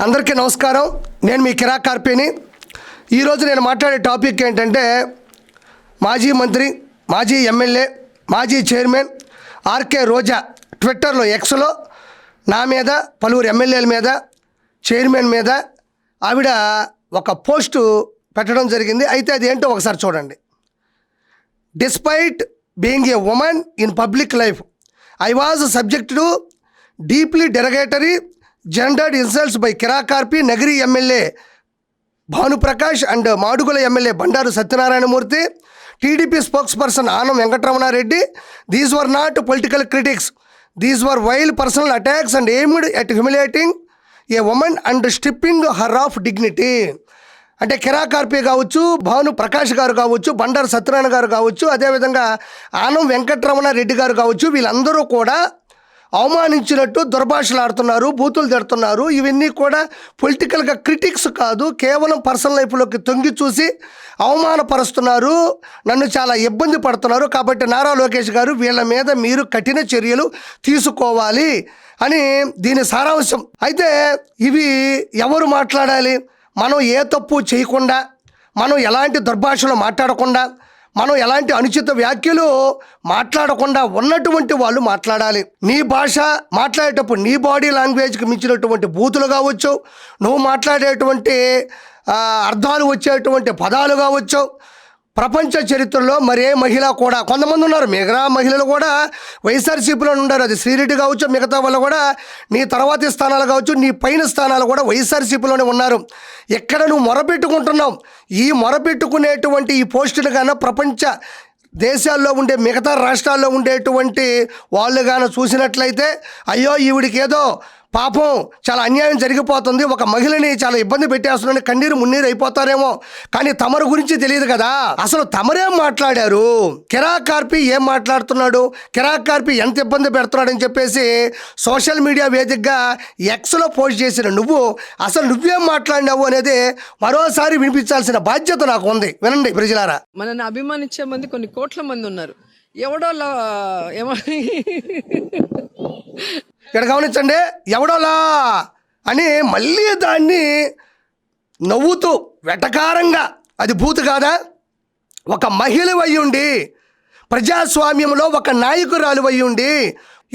అందరికీ నమస్కారం. నేను మీ కిరా కార్పేని. ఈరోజు నేను మాట్లాడే టాపిక్ ఏంటంటే మాజీ మంత్రి, మాజీ ఎమ్మెల్యే, మాజీ చైర్మన్ ఆర్కే రోజా ట్విట్టర్లో, ఎక్స్లో నా మీద, పలువురు ఎమ్మెల్యేల మీద, చైర్మన్ మీద ఆవిడ ఒక పోస్టు పెట్టడం జరిగింది. అయితే అది ఏంటో ఒకసారి చూడండి. Despite being a women in public life, I was subject to deeply derogatory gendered insults by Kira Karpi, Nagari MLA Bhanu Prakash and Madugula MLA Bandaru Satyanarayana Murthy, TDP spokesperson Anam Venkatramana Reddy. These were not political critics. These were vile personal attacks and aimed at humiliating a woman and stripping her of dignity. అంటే కిరా కార్పి కావచ్చు, భాను ప్రకాష్ గారు కావచ్చు, బండారు సత్యనారాయణ గారు కావచ్చు, అదేవిధంగా ఆనం వెంకటరమణ రెడ్డి గారు కావచ్చు, వీళ్ళందరూ కూడా అవమానించినట్టు దుర్భాషలాడుతున్నారు, బూతులు తిడుతున్నారు. ఇవన్నీ కూడా పొలిటికల్గా క్రిటిక్స్ కాదు, కేవలం పర్సనల్ లైఫ్లోకి తొంగి చూసి అవమానపరుస్తున్నారు, నన్ను చాలా ఇబ్బంది పడుతున్నారు. కాబట్టి నారా లోకేష్ గారు వీళ్ళ మీద మీరు కఠిన చర్యలు తీసుకోవాలి అని దీని సారాంశం. అయితే ఇవి ఎవరు మాట్లాడాలి? మనం ఏ తప్పు చేయకుండా, మనం ఎలాంటి దుర్భాషలు మాట్లాడకుండా, మనం ఎలాంటి అనుచిత వ్యాఖ్యలు మాట్లాడకుండా ఉన్నటువంటి వాళ్ళు మాట్లాడాలి. నీ భాష మాట్లాడేటప్పుడు నీ బాడీ లాంగ్వేజ్కి మించినటువంటి బూతులు కావచ్చు, నువ్వు మాట్లాడేటువంటి అర్థాలు వచ్చేటువంటి పదాలు కావచ్చు. ప్రపంచ చరిత్రలో మరే మహిళ కూడా, కొంతమంది ఉన్నారు మిగతా మహిళలు కూడా వైఎస్ఆర్సీపీలో ఉన్నారు. అది శ్రీరెడ్డి కావచ్చు, మిగతా వాళ్ళు కూడా నీ తర్వాతి స్థానాలు కావచ్చు, నీ పైన స్థానాలు కూడా వైఎస్ఆర్సీపీలోనే ఉన్నారు. ఎక్కడ నువ్వు మొరపెట్టుకుంటున్నావు? ఈ మొరపెట్టుకునేటువంటి ఈ పోస్టులు కానీ ప్రపంచ దేశాల్లో ఉండే మిగతా రాష్ట్రాల్లో ఉండేటువంటి వాళ్ళు కానీ చూసినట్లయితే, అయ్యో ఈవిడికి ఏదో పాపం చాలా అన్యాయం జరిగిపోతుంది, ఒక మహిళని చాలా ఇబ్బంది పెట్టేస్తున్నాను, కన్నీరు మున్నీరు అయిపోతారేమో. కానీ తమరు గురించి తెలియదు కదా. అసలు తమరేం మాట్లాడారు? కిరా కార్పి ఏం మాట్లాడుతున్నాడు, కిరా కార్పి ఎంత ఇబ్బంది పెడుతున్నాడని చెప్పేసి సోషల్ మీడియా వేదికగా ఎక్స్లో పోస్ట్ చేసిన నువ్వు అసలు నువ్వేం మాట్లాడినావు అనేది మరోసారి వినిపించాల్సిన బాధ్యత నాకు ఉంది. వినండి ప్రజలారా. మనల్ని అభిమానించే మంది కొన్ని కోట్ల మంది ఉన్నారు. ఎవడోలా ఇక్కడ గమనించండి, ఎవడోలా అని మళ్ళీ దాన్ని నవ్వుతూ వెటకారంగా, అది బూతు కాదా? ఒక మహిళ అయ్యుండి, ప్రజాస్వామ్యంలో ఒక నాయకురాలు అయ్యుండి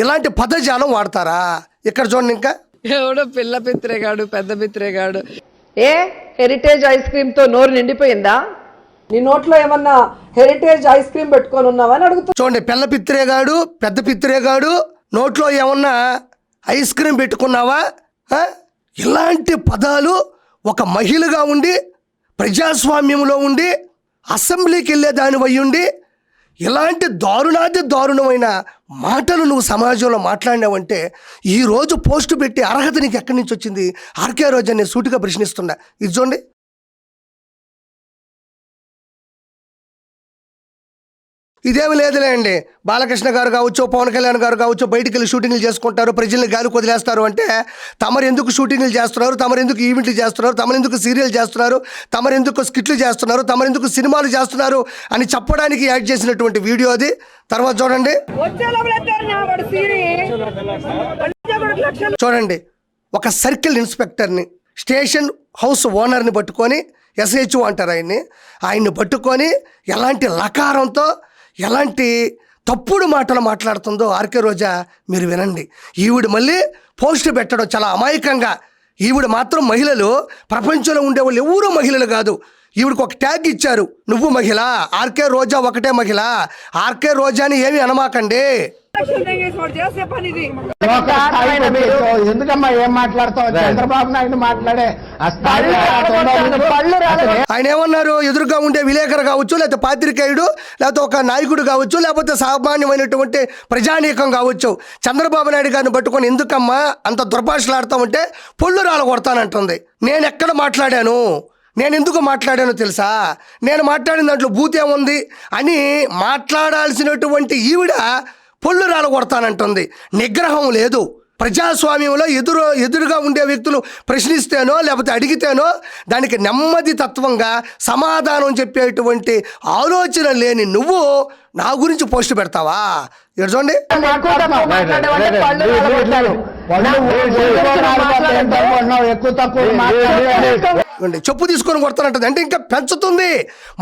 ఇలాంటి పదజాలం వాడతారా? ఇక్కడ చూడండి, ఇంకా ఎవడో పిల్ల పిత్రేగాడు, పెద్ద పిత్రేగాడు. హెరిటేజ్ ఐస్ క్రీమ్ తో నోరు నిండిపోయిందా? నీ నోట్లో ఏమన్నా హెరిటేజ్ ఐస్ క్రీమ్ పెట్టుకొని ఉన్నావా అని అడుగుతా. చూడండి, పిల్ల పిత్రేగాడు, పెద్ద పిత్రేగాడు, నోట్లో ఏమన్నా ఐస్ క్రీమ్ పెట్టుకున్నావా? ఇలాంటి పదాలు ఒక మహిళగా ఉండి, ప్రజాస్వామ్యంలో ఉండి, అసెంబ్లీకి వెళ్ళే దాని అయ్యుండి ఇలాంటి దారుణాది దారుణమైన మాటలు నువ్వు సమాజంలో మాట్లాడినావంటే ఈరోజు పోస్టు పెట్టి అర్హత నీకు ఎక్కడి నుంచి వచ్చింది? ఆర్కే రోజా నేను సూటిగా ప్రశ్నిస్తున్నా. ఇది చూడండి. ఇదేమి లేదులే అండి, బాలకృష్ణ గారు కావచ్చు, పవన్ కళ్యాణ్ గారు కావచ్చు, బయటికి వెళ్ళి షూటింగ్లు చేసుకుంటారు, ప్రజల్ని గాలి వదిలేస్తారు అంటే తమరు ఎందుకు షూటింగ్లు చేస్తున్నారు, తమరు ఎందుకు ఈవెంట్లు చేస్తున్నారు, తమరు ఎందుకు సీరియల్ చేస్తున్నారు, తమరు ఎందుకు స్కిట్లు చేస్తున్నారు, తమరు ఎందుకు సినిమాలు చేస్తున్నారు అని చెప్పడానికి యాడ్ చేసినటువంటి వీడియో అది. తర్వాత చూడండి, చూడండి, ఒక సర్కిల్ ఇన్స్పెక్టర్ని, స్టేషన్ హౌస్ ఓనర్ని పట్టుకొని, SHO అంటారు ఆయన్ని పట్టుకొని ఎలాంటి లకారంతో ఎలాంటి తప్పుడు మాటలు మాట్లాడుతుందో ఆర్కే రోజా మీరు వినండి. ఈవిడ మళ్ళీ పోస్ట్ పెట్టడం చాలా అమాయకంగా. ఈవిడ మాత్రం మహిళలు, ప్రపంచంలో ఉండేవాళ్ళు ఎవరూ మహిళలు కాదు. ఈవిడికి ఒక ట్యాగ్ ఇచ్చారు, నువ్వు మహిళ, ఆర్కే రోజా ఒకటే మహిళ. ఆర్కే రోజాని ఏమి అనమాకండి. ఎందుకమ్మా ఏం మాట్లాడతావు? చంద్రబాబు నాయుడు మాట్లాడే ఆయన ఏమన్నారు? ఎదురుగా ఉండే విలేకరు కావచ్చు, లేకపోతే పాత్రికేయుడు, లేకపోతే ఒక నాయకుడు కావచ్చు, లేకపోతే సామాన్యమైనటువంటి ప్రజానీకం కావచ్చు, చంద్రబాబు నాయుడు గారిని పట్టుకొని ఎందుకమ్మా అంత దుర్భాషలాడతామంటే పొళ్ళు రాళ్ళ కొడతానంటుంది. నేను ఎక్కడ మాట్లాడాను, నేను ఎందుకు మాట్లాడానో తెలుసా? నేను మాట్లాడిన దాంట్లో భూతేముంది అని మాట్లాడాల్సినటువంటి ఈవిడ పొళ్ళు రాళ్ళ కొడతానంటుంది. నిగ్రహం లేదు, ప్రజాస్వామ్యంలో ఎదురుగా ఉండే వ్యక్తులు ప్రశ్నిస్తేనో లేకపోతే అడిగితేనో దానికి నెమ్మది తత్వంగా సమాధానం చెప్పేటువంటి ఆలోచన లేని నువ్వు నా గురించి పోస్ట్ పెడతావా? ఇక్కడ చూడండి, ఎక్కువ తక్కువ మాట్లాడేవాడిని పళ్ళు రాలగొట్టారు. ఎక్కువ తక్కువ మాట్లాడే ఇవ్వండి, చెప్పు తీసుకొని కొడతానంటది. అంటే ఇంకా పెంచుతుంది.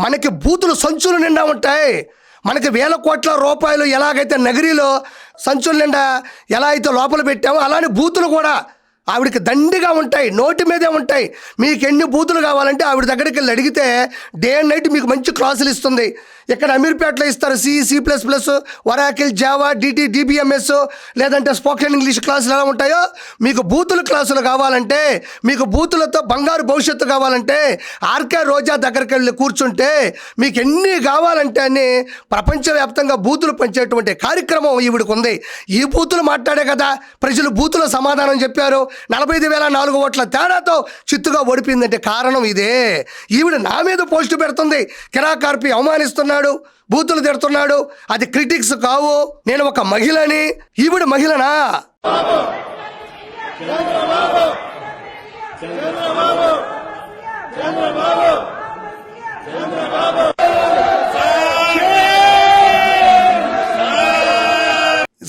మనకి బూతులు సంచులు నిండా ఉంటాయి. మనకి వేల కోట్ల రూపాయలు ఎలాగైతే నగరీలో సంచుల నిండా ఎలా అయితే లోపల పెట్టామో అలానే బూతులు కూడా ఆవిడకి దండిగా ఉంటాయి, నోటి మీదే ఉంటాయి. మీకు ఎన్ని బూతులు కావాలంటే ఆవిడ దగ్గరికి వెళ్ళి అడిగితే డే అండ్ నైట్ మీకు మంచి క్లాసులు ఇస్తుంది. ఇక్కడ అమీర్పేటలో ఇస్తారు C++, ఒరాకిల్, జావా, DBMS, లేదంటే స్పోకెన్ ఇంగ్లీష్ క్లాసులు ఎలా ఉంటాయో మీకు బూతుల క్లాసులు కావాలంటే, మీకు బూతులతో బంగారు భవిష్యత్తు కావాలంటే ఆర్కే రోజా దగ్గరికి వెళ్ళి కూర్చుంటే మీకు ఎన్ని కావాలంటే అన్ని ప్రపంచవ్యాప్తంగా బూతులు పంచేటువంటి కార్యక్రమం ఈవిడికి ఉంది. ఈ బూతులు మాట్లాడే కదా ప్రజలు బూతుల సమాధానం చెప్పారు. 45,400 ఓట్ల తేడాతో చిత్తుగా ఓడిపోయిందంటే కారణం ఇదే. ఈవిడ నా మీద పోస్టు పెడుతుంది, కిరాకార్పి అవమానిస్తున్నాడు, బూతులు తిడుతున్నాడు. అది క్రిటిక్స్ కావు, నేను ఒక మహిళని. ఈవిడ మహిళనా?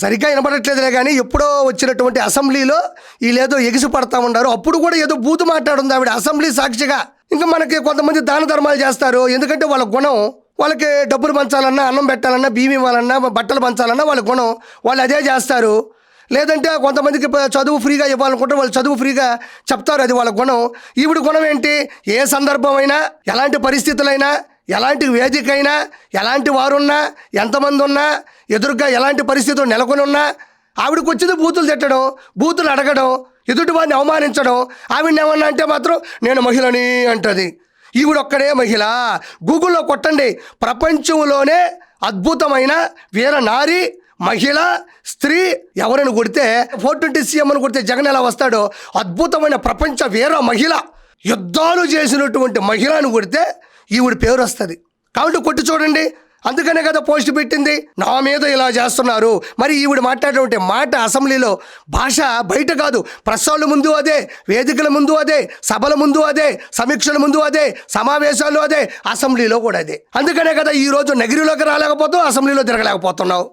సరిగ్గా వినపడట్లేదులే కానీ ఎప్పుడో వచ్చినటువంటి అసెంబ్లీలో వీళ్ళేదో ఎగిసి పడతా ఉన్నారు. అప్పుడు కూడా ఏదో బూతు మాట్లాడుంది ఆవిడ అసెంబ్లీ సాక్షిగా. ఇంకా మనకి కొంతమంది దాన ధర్మాలు చేస్తారు, ఎందుకంటే వాళ్ళ గుణం. వాళ్ళకి డబ్బులు పంచాలన్నా, అన్నం పెట్టాలన్నా, బియ్యం ఇవ్వాలన్నా, బట్టలు పంచాలన్నా వాళ్ళ గుణం, వాళ్ళు అదే చేస్తారు. లేదంటే కొంతమందికి చదువు ఫ్రీగా ఇవ్వాలనుకుంటే వాళ్ళు చదువు ఫ్రీగా చెప్తారు, అది వాళ్ళ గుణం. ఈవిడ గుణం ఏంటి? ఏ సందర్భమైనా, ఎలాంటి పరిస్థితులైనా, ఎలాంటి వేదిక అయినా, ఎలాంటి వారున్నా, ఎంతమంది ఉన్నా, ఎదురుగా ఎలాంటి పరిస్థితులు నెలకొని ఉన్నా ఆవిడకి వచ్చింది బూతులు తిట్టడం, బూతులు అడగడం, ఎదుటి వాడిని అవమానించడం. ఆవిడని ఏమన్నా అంటే మాత్రం నేను మహిళని అంటది. ఈవిడొక్కడే మహిళ. గూగుల్లో కొట్టండి, ప్రపంచంలోనే అద్భుతమైన వీర నారి మహిళ స్త్రీ ఎవరిని కొడితే 420 CM అని కొడితే జగన్ ఎలా వస్తాడో, అద్భుతమైన ప్రపంచ వీర మహిళ, యుద్ధాలు చేసినటువంటి మహిళను కొడితే ఈవిడ పేరు వస్తుంది. కాబట్టి కొట్టి చూడండి. అందుకనే కదా పోస్ట్ పెట్టింది, నా మీద ఇలా చేస్తున్నారు. మరి ఈవిడ మాట్లాడేటువంటి మాట అసెంబ్లీలో భాష బయట కాదు, ప్రశ్నల ముందు అదే, వేదికల ముందు అదే, సభల ముందు అదే, సమీక్షల ముందు అదే, సమావేశాలు అదే, అసెంబ్లీలో కూడా అదే. అందుకనే కదా ఈరోజు నగరిలోకి రాలేకపోతావు, అసెంబ్లీలో తిరగలేకపోతున్నావు.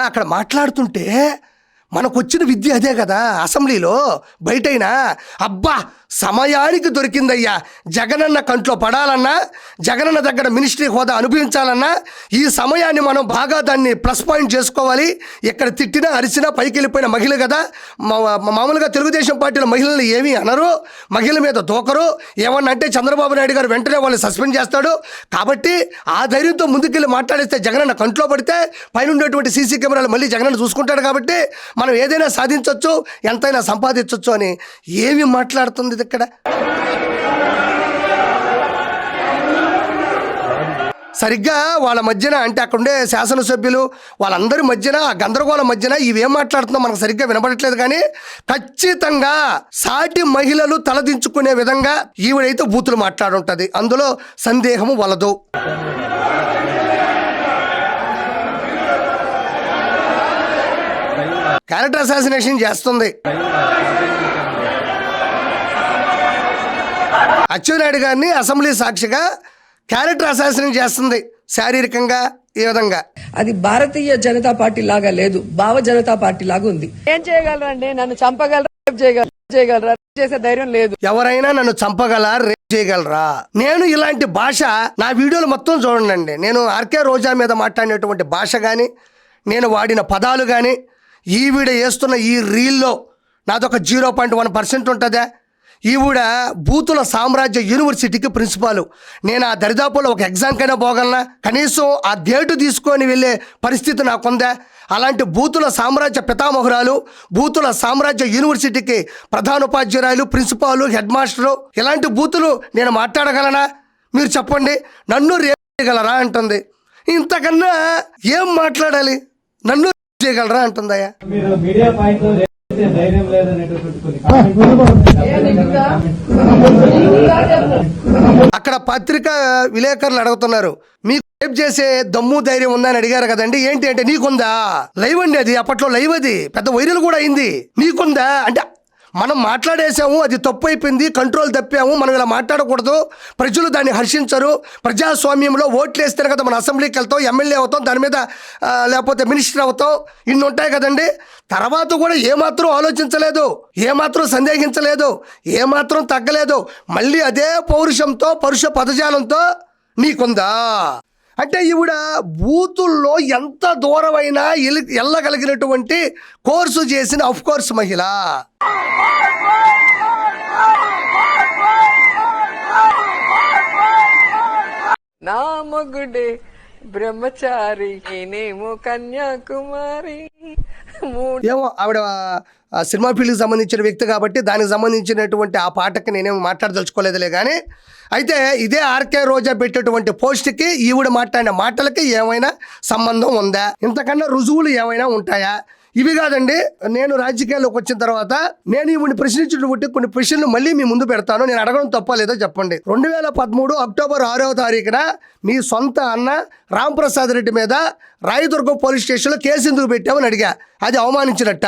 అక్కడ మాట్లాడుతుంటే మనకు వచ్చిన విద్య అదే కదా. అసెంబ్లీలో బయటైనా అబ్బా సమయానికి దొరికిందయ్యా, జగనన్న కంట్లో పడాలన్నా, జగనన్న దగ్గర మినిస్ట్రీ హోదా అనుభవించాలన్నా ఈ సమయాన్ని మనం బాగా దాన్ని ప్లస్ పాయింట్ చేసుకోవాలి. ఎక్కడ తిట్టినా అరిచినా పైకి వెళ్ళిపోయిన మహిళ కదా. మామూలుగా తెలుగుదేశం పార్టీలో మహిళలు ఏమీ అనరు, మహిళల మీద దూకరు. ఏమన్నా అంటే చంద్రబాబు నాయుడు గారు వెంటనే వాళ్ళని సస్పెండ్ చేస్తాడు. కాబట్టి ఆ ధైర్యంతో ముందుకెళ్ళి మాట్లాడిస్తే జగనన్న కంట్లో పడితే పైన ఉండేటువంటి సీసీ కెమెరాలు మళ్ళీ జగనన్న చూసుకుంటాడు. కాబట్టి మనం ఏదైనా సాధించవచ్చు, ఎంతైనా సంపాదించవచ్చు అని ఏమి మాట్లాడుతుంది ఇక్కడ. సరిగ్గా వాళ్ళ మధ్యన అంటే అక్కడుండే శాసనసభ్యులు వాళ్ళందరి మధ్యన ఆ గందరగోళం మధ్యన ఇవేం మాట్లాడుతుందో మనకు సరిగ్గా వినపడట్లేదు. కానీ ఖచ్చితంగా సాటి మహిళలు తలదించుకునే విధంగా ఈవిడైతే బూతులు మాట్లాడుంటది, అందులో సందేహము వలదు. క్యారెక్టర్ అసాసినేషన్ చేస్తుంది. అచ్చెన్నాయుడు గారిని అసెంబ్లీ సాక్షిగా క్యారెక్టర్ అసాసినేషన్ చేస్తుంది శారీరకంగా. ఈ విధంగా అది భారతీయ జనతా పార్టీ లాగా లేదు, భావ జనతా పార్టీ లాగా ఉంది. ఏం చేయగలరండి? నన్ను చంపగలరా, చేయగలరా? చేసే ధైర్యం లేదు. ఎవరైనా నన్ను చంపగలరా, రేప్ చేయగలరా? నేను ఇలాంటి భాష నా వీడియోలు మొత్తం చూడండి. నేను ఆర్కే రోజా మీద మాట్లాడినటువంటి భాష కానీ, నేను వాడిన పదాలు కానీ, ఈవిడ వేస్తున్న ఈ రీల్లో నాదొక 0.1% ఉంటుందా? ఈవిడ బూతుల సామ్రాజ్య యూనివర్సిటీకి ప్రిన్సిపాల్. నేను ఆ దరిదాపుల్లో ఒక ఎగ్జామ్కైనా పోగలనా? కనీసం ఆ డేటు తీసుకొని వెళ్ళే పరిస్థితి నాకుందా? అలాంటి బూతుల సామ్రాజ్య పితామహురాలు, బూతుల సామ్రాజ్య యూనివర్సిటీకి ప్రధానోపాధ్యాయులు, ప్రిన్సిపాలు, హెడ్ మాస్టరు, ఇలాంటి బూతులు నేను మాట్లాడగలనా? మీరు చెప్పండి. నన్ను రేప్ చేయగలరా అంటుంది. ఇంతకన్నా ఏం మాట్లాడాలి? నన్ను చేయగలరా అంటుందయ్యా. మీరు మీడియా పాయింట్ ధైర్యం లేదనేటటువంటి కొన్ని అక్కడ పత్రిక విలేకరులు అడుగుతున్నారు, మీకు రేప్ చేసే దమ్ము ధైర్యం ఉందా అని అడిగారు కదండి. ఏంటి అంటే నీకుందా? లైవ్ అండి అది, అప్పట్లో లైవ్, అది పెద్ద వైరల్ కూడా అయింది. నీకుందా అంటే మనం మాట్లాడేసాము, అది తప్పు అయిపోయింది, కంట్రోల్ తప్పాము, మనం ఇలా మాట్లాడకూడదు, ప్రజలు దాన్ని హర్షించరు, ప్రజాస్వామ్యంలో ఓట్లు వేస్తేనే కదా మనం అసెంబ్లీకి వెళ్తాం, ఎమ్మెల్యే అవుతాం, దాని మీద లేకపోతే మినిస్టర్ అవుతాం, ఇన్ని ఉంటాయి కదండి. తర్వాత కూడా ఏమాత్రం ఆలోచించలేదు, ఏమాత్రం సందేహించలేదు, ఏమాత్రం తగ్గలేదు. మళ్ళీ అదే పౌరుషంతో, పరుష పదజాలంతో నీకుందా అంటే ఈవిడ బూతుల్లో ఎంత దూరమైనా వెళ్ళగలిగినటువంటి కోర్సు చేసిన ఆఫ్ కోర్స్ మహిళ. నా మొగుడే బ్రహ్మచారి నేనేమో కన్యాకుమారి. ఏమో ఆవిడ సినిమా ఫీల్డ్కి సంబంధించిన వ్యక్తి కాబట్టి దానికి సంబంధించినటువంటి ఆ పాటకి నేనేమి మాట్లాడదలుచుకోలేదులే. కానీ అయితే ఇదే ఆర్కే రోజా పెట్టేటువంటి పోస్ట్కి ఈవిడ మాట్లాడిన మాటలకి ఏమైనా సంబంధం ఉందా? ఇంతకన్నా రుజువులు ఏమైనా ఉంటాయా? ఇవి కాదండి, నేను రాజకీయాల్లోకి వచ్చిన తర్వాత నేను ఈవిడిని ప్రశ్నించినటువంటి కొన్ని ప్రశ్నలు మళ్ళీ మీ ముందు పెడతాను. నేను అడగడం తప్ప లేదో చెప్పండి. 2013 అక్టోబర్ 6వ తారీఖున మీ సొంత అన్న రాంప్రసాద్ రెడ్డి మీద రాయదుర్గం పోలీస్ స్టేషన్లో కేసు ఎందుకు పెట్టామని అడిగా. అది అవమానించినట్ట,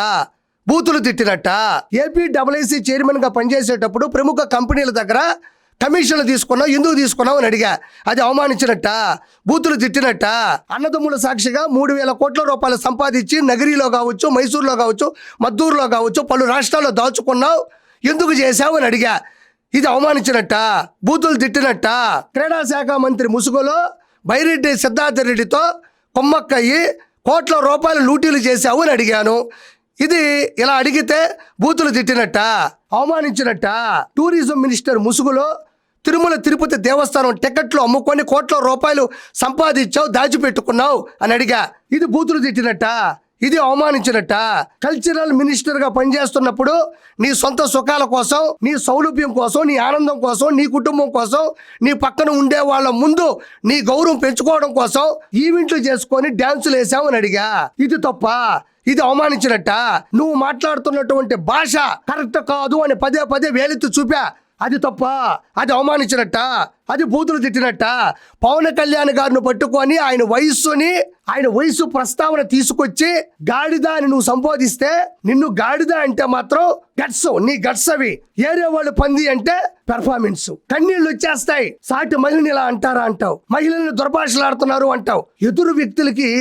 బూతులు తిట్టినట్ట. ఏపీడబ్ల్యూసీ చైర్మన్గా పనిచేసేటప్పుడు ప్రముఖ కంపెనీల దగ్గర కమిషన్లు తీసుకున్నావు, ఎందుకు తీసుకున్నావు అని అడిగా. అది అవమానించినట్ట, బూతులు తిట్టినట్ట. అన్నదమ్ముల సాక్షిగా 3,000 కోట్ల రూపాయలు సంపాదించి నగరిలో కావచ్చు, మైసూరులో కావచ్చు, మద్దూరులో కావచ్చు, పలు రాష్ట్రాల్లో దాచుకున్నావు, ఎందుకు చేశావు అని అడిగా. ఇది అవమానించినట్ట, బూతులు తిట్టినట్ట. క్రీడా శాఖ మంత్రి ముసుగులో బైరెడ్డి సిద్ధార్థ రెడ్డితో కొమ్మక్కయ్యి కోట్ల రూపాయలు లూటీలు చేశావు అని అడిగాను. ఇది ఇలా అడిగితే బూతులు తిట్టినట్ట, అవమానించినట్ట. టూరిజం మినిస్టర్ ముసుగులో తిరుమల తిరుపతి దేవస్థానం టికెట్లు అమ్ముకొని కోట్ల రూపాయలు సంపాదించావు, దాచిపెట్టుకున్నావు అని అడిగా. ఇది బూతులు తిట్టినట్ట, ఇది అవమానించినట్ట. కల్చరల్ మినిస్టర్గా పనిచేస్తున్నప్పుడు నీ సొంత సుఖాల కోసం, నీ సౌలభ్యం కోసం, నీ ఆనందం కోసం, నీ కుటుంబం కోసం, నీ పక్కన ఉండే వాళ్ళ ముందు నీ గౌరవం పెంచుకోవడం కోసం ఈవెంట్లు చేసుకొని డ్యాన్సులు వేసావు అని అడిగా. ఇది తప్ప, ఇది అవమానించినట్ట. నువ్వు మాట్లాడుతున్నటువంటి భాష కరెక్ట్ కాదు అని పదే పదే వేలెత్తి చూపా. అది తప్ప, అది అవమానించినట్ట, అది బూతులు తిట్టినట్ట. పవన్ కళ్యాణ్ గారిని పట్టుకొని ఆయన వయసు ప్రస్తావన తీసుకొచ్చి గాడిద అని నువ్వు సంబోధిస్తే, నిన్ను గాడిద అంటే మాత్రం గట్స్, నీ గట్స్ అవి. ఏరే వాళ్ళు పంది అంటే పెర్ఫార్మెన్స్. కన్నీళ్ళు వచ్చేస్తాయి. సాటి మహిళని ఇలా అంటారా అంటావు, మహిళల్ని దుర్భాషలాడుతున్నారు అంటావు. ఎదురు వ్యక్తులకి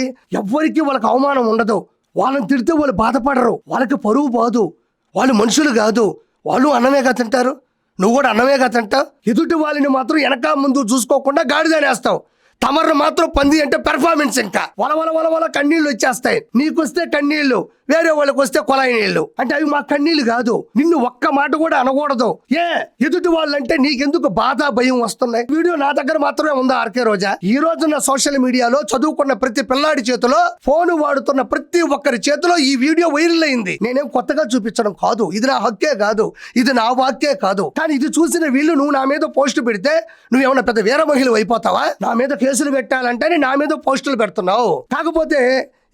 ఎవ్వరికి వాళ్ళకి అవమానం ఉండదు. వాళ్ళని తిడితే వాళ్ళు బాధపడరు, వాళ్ళకి పరువు పోదు, వాళ్ళు మనుషులు కాదు, వాళ్ళు అన్నమే కదా తింటారు, నువ్వు కూడా అన్నమే కదా తింటావు. ఎదుటి వాళ్ళని మాత్రం వెనక ముందు చూసుకోకుండా గాడిదనేస్తావు. తమర్ను మాత్రం పంది అంటే పెర్ఫార్మెన్స్. ఇంకా వల కన్నీళ్ళు వచ్చేస్తాయి. నీకొస్తే కన్నీళ్లు, వేరే వాళ్ళకి వస్తే కొలాయి నీళ్లు. అంటే అవి మా కన్నీళ్లు కాదు. నిన్ను ఒక్క మాట కూడా అనకూడదు. ఎదుటి వాళ్ళంటే నీకెందుకు బాధ, భయం వస్తున్నాయి? వీడియో నా దగ్గర మాత్రమే ఉందా ఆర్కే రోజా? ఈ రోజున సోషల్ మీడియాలో చదువుకున్న ప్రతి పిల్లాడి చేతిలో, ఫోన్ వాడుతున్న ప్రతి ఒక్కరి చేతిలో ఈ వీడియో వైరల్ అయింది. నేనేం కొత్తగా చూపించడం కాదు, ఇది నా హక్కే కాదు, ఇది నా వాక్కే కాదు. కానీ ఇది చూసిన వీళ్ళు నువ్వు నా మీద పోస్ట్ పెడితే నువ్వేమన్నా పెద్ద వీర మహిళ అయిపోతావా? నా మీద కేసులు పెట్టాలంటే నా మీద పోస్టులు పెడుతున్నావు. కాకపోతే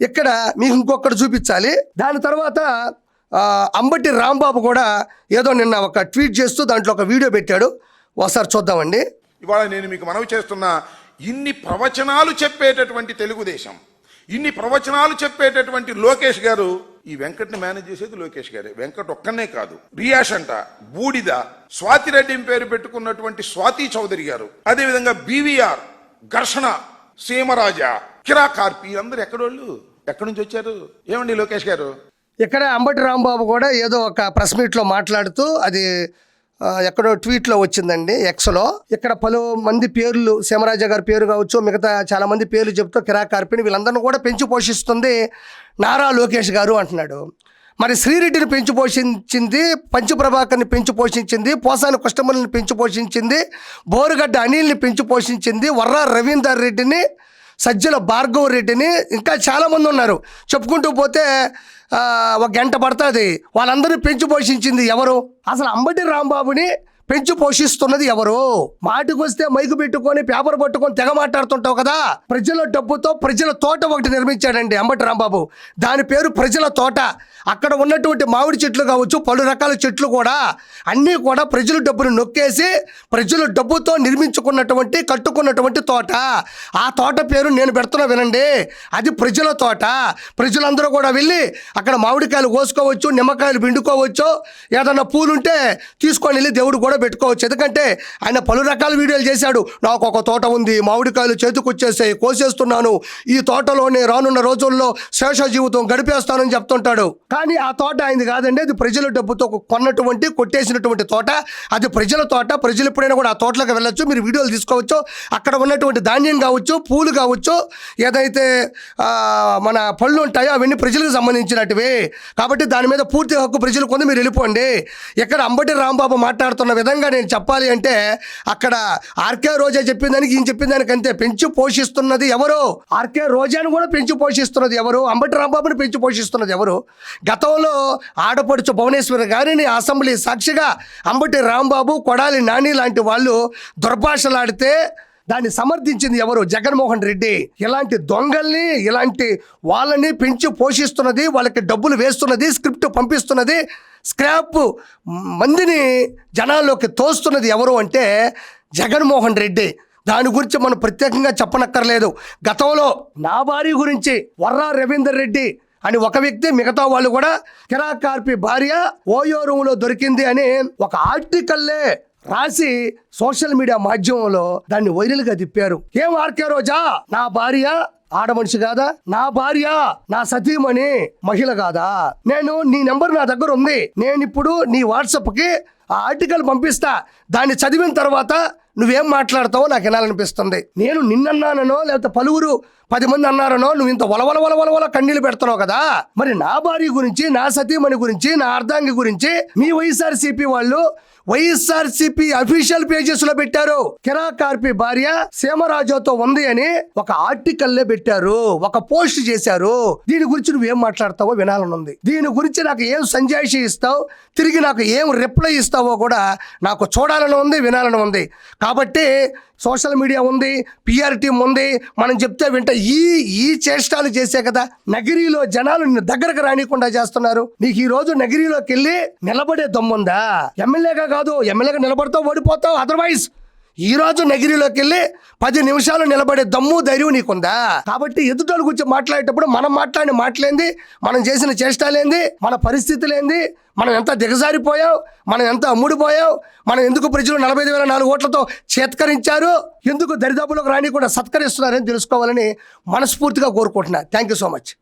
ఇక్కడ మీకు ఇంకొకటి చూపించాలి. దాని తర్వాత అంబటి రాంబాబు కూడా ఏదో నిన్న ఒక ట్వీట్ చేస్తూ దాంట్లో ఒక వీడియో పెట్టాడు. ఒకసారి చూద్దామండి. ఇవాళ నేను మీకు మనవి చేస్తున్నా, ఇన్ని ప్రవచనాలు చెప్పేటటువంటి తెలుగుదేశం, ఇన్ని ప్రవచనాలు చెప్పేటటువంటి లోకేష్ గారు, ఈ వెంకట్ని మేనేజ్ చేసేది లోకేష్ గారే. వెంకట్ ఒక్కనే కాదు, రియాష్ అంట, బూడిద, స్వాతిరెడ్డి పేరు పెట్టుకున్నటువంటి స్వాతి చౌదరి గారు, అదేవిధంగా బీవీఆర్, ఘర్షణ, సీమరాజా, కిరా కార్పి, అందరు ఎక్కడోళ్ళు, ఎక్కడి నుంచి వచ్చారు? ఏమండి లోకేష్ గారు? ఇక్కడ అంబటి రాంబాబు కూడా ఏదో ఒక ప్రెస్ మీట్లో మాట్లాడుతూ, అది ఎక్కడో ట్వీట్లో వచ్చిందండి, ఎక్స్లో. ఇక్కడ పలు మంది పేర్లు, సీమరాజా గారి పేరు కావచ్చు, మిగతా చాలా మంది పేర్లు చెప్తూ కిరా కార్పిని వీళ్ళందరినీ కూడా పెంచి పోషిస్తుంది నారా లోకేష్ గారు అంటున్నాడు. మరి శ్రీరెడ్డిని పెంచి పోషించింది, పంచప్రభాకర్ని పెంచి పోషించింది, పోసాని కృష్ణమల్ని పెంచి పోషించింది, బోరుగడ్డ అనిల్ని పెంచి పోషించింది, వర్రా రవీందర్ రెడ్డిని, సజ్జల భార్గవ రెడ్డిని, ఇంకా చాలామంది ఉన్నారు. చెప్పుకుంటూ పోతే ఒక గంట పడుతుంది. వాళ్ళందరినీ పెంచి పోషించింది ఎవరు? అసలు అంబటి రాంబాబుని పెంచి పోషిస్తున్నది ఎవరు? మాటికొస్తే మైకు పెట్టుకొని పేపర్ పట్టుకొని తెగ మాట్లాడుతుంటావు కదా. ప్రజల డబ్బుతో ప్రజల తోట ఒకటి నిర్మించాడండి అంబటి రాంబాబు. దాని పేరు ప్రజల తోట. అక్కడ ఉన్నటువంటి మామిడి చెట్లు కావచ్చు, పలు రకాల చెట్లు కూడా అన్నీ కూడా ప్రజల డబ్బును నొక్కేసి ప్రజల డబ్బుతో నిర్మించుకున్నటువంటి కట్టుకున్నటువంటి తోట. ఆ తోట పేరు నేను పెడుతున్నా వినండి, అది ప్రజల తోట. ప్రజలందరూ కూడా వెళ్ళి అక్కడ మామిడికాయలు కోసుకోవచ్చు, నిమ్మకాయలు పిండుకోవచ్చు, ఏదన్నా పూలుంటే తీసుకొని వెళ్ళి దేవుడు కూడా పెట్టుకోవచ్చు. ఎందుకంటే ఆయన పలు రకాల వీడియోలు చేశాడు. నాకు ఒక తోట ఉంది, మామిడికాయలు చేతికొచ్చేసాయి, కోసేస్తున్నాను, ఈ తోటలోనే రానున్న రోజుల్లో శేష జీవితం గడిపేస్తానని చెప్తుంటాడు. కానీ ఆ తోట ఆయనది కాదండి, అది ప్రజల డబ్బుతో కొన్నటువంటి కొట్టేసినటువంటి తోట. అది ప్రజల తోట. ప్రజలు ఎప్పుడైనా కూడా ఆ తోటలోకి వెళ్ళొచ్చు, మీరు వీడియోలు తీసుకోవచ్చు. అక్కడ ఉన్నటువంటి ధాన్యం కావచ్చు, పూలు కావచ్చు, ఏదైతే మన పళ్ళు ఉంటాయో అవన్నీ ప్రజలకు సంబంధించినటివి. కాబట్టి దాని మీద పూర్తి హక్కు ప్రజలు కొంది, మీరు వెళ్ళిపోండి. ఇక్కడ అంబటి రాంబాబు మాట్లాడుతున్న విధంగా నేను చెప్పాలి అంటే అక్కడ ఆర్కే రోజా చెప్పిన దానికి ఈయన చెప్పిన దానికి అంతే. పెంచి పోషిస్తున్నది ఎవరు? ఆర్కే రోజాను కూడా పెంచి పోషిస్తున్నది ఎవరు? అంబటి రాంబాబుని పెంచి పోషిస్తున్నది ఎవరు? గతంలో ఆడపడుచు భువనేశ్వరి గారిని అసెంబ్లీ సాక్షిగా అంబటి రాంబాబు, కొడాలి నాని లాంటి వాళ్ళు దుర్భాషలాడితే దాన్ని సమర్థించింది ఎవరు? జగన్మోహన్ రెడ్డి. ఇలాంటి దొంగల్ని, ఇలాంటి వాళ్ళని పెంచి పోషిస్తున్నది, వాళ్ళకి డబ్బులు వేస్తున్నది, స్క్రిప్ట్ పంపిస్తున్నది, స్క్రాప్ మందిని జనాల్లోకి తోస్తున్నది ఎవరు అంటే జగన్మోహన్ రెడ్డి. దాని గురించి మనం ప్రత్యేకంగా చెప్పనక్కర్లేదు. గతంలో నా భార్య గురించి వర్రా రవీందర్ రెడ్డి అని ఒక వ్యక్తి, మిగతా వాళ్ళు కూడా కిరాకార్పి భార్య ఓయో రూమ్లో దొరికింది అని ఒక ఆర్టికల్లే రాసి సోషల్ మీడియా మాధ్యమంలో దాన్ని వైరల్గా తిప్పారు. ఏం ఆర్కే రోజా నా భార్య ఆడమనిషి కాదా? నా భార్య నా సతీమణి మహిళ కాదా? నేను నీ నెంబర్ నా దగ్గర ఉంది, నేను ఇప్పుడు నీ వాట్సాప్కి ఆ ఆర్టికల్ పంపిస్తా, దాన్ని చదివిన తర్వాత నువ్వేం మాట్లాడతావో నాకు వినాలనిపిస్తుంది. నేను నిన్నన్నానో లేకపోతే పలువురు 10 మంది అన్నారనో నువ్వు ఇంత వలవల కన్నీళ్ళు పెడుతున్నావు కదా. మరి నా భార్య గురించి, నా సతీమణి గురించి, నా అర్ధాంగి గురించి మీ వైఎస్ఆర్సీపీ వాళ్ళు వైఎస్ఆర్సీపీ అఫీషియల్ పేజెస్ లో పెట్టారు. కిరాకార్పి భార్య సీమరాజుతో ఉంది అని ఒక ఆర్టికల్లే పెట్టారు, ఒక పోస్ట్ చేశారు. దీని గురించి నువ్వేం మాట్లాడతావో వినాలని ఉంది. దీని గురించి నాకు ఏం సంజాయిషి ఇస్తావు, తిరిగి నాకు ఏం రిప్లై ఇస్తావో కూడా నాకు చూడాలని ఉంది, వినాలని ఉంది. కాబట్టి సోషల్ మీడియా ఉంది, పిఆర్ టీం ఉంది, మనం చెప్తే వింటే ఈ చేష్టాలు చేసే కదా నగిరిలో జనాలు నిన్ను దగ్గరకు రానికుండా చేస్తున్నారు. నీకు ఈ రోజు నగిరిలోకి వెళ్ళి నిలబడే దమ్ముందా? ఎమ్మెల్యేగా కాదు, ఎమ్మెల్యేగా నిలబడతావు, ఓడిపోతావు. అదర్వైజ్ ఈ రోజు నగిరిలోకి వెళ్ళి 10 నిమిషాలు నిలబడే దమ్ము, ధైర్యం నీకుందా? కాబట్టి ఎదుటోళ్ళ గురించి మాట్లాడేటప్పుడు మనం మాట్లాడిన మాటలేంది, మనం చేసిన చేష్టాలేంది, మన పరిస్థితులేంది, మనం ఎంత దిగజారిపోయాం, మనం ఎంత అమ్ముడిపోయాం, మనం ఎందుకు ప్రజలు 45,004 ఓట్లతో చేత్కరించారు, ఎందుకు దరిదాపులకు రాని కూడా సత్కరిస్తున్నారని తెలుసుకోవాలని మనస్ఫూర్తిగా కోరుకుంటున్నా. Thank you so much.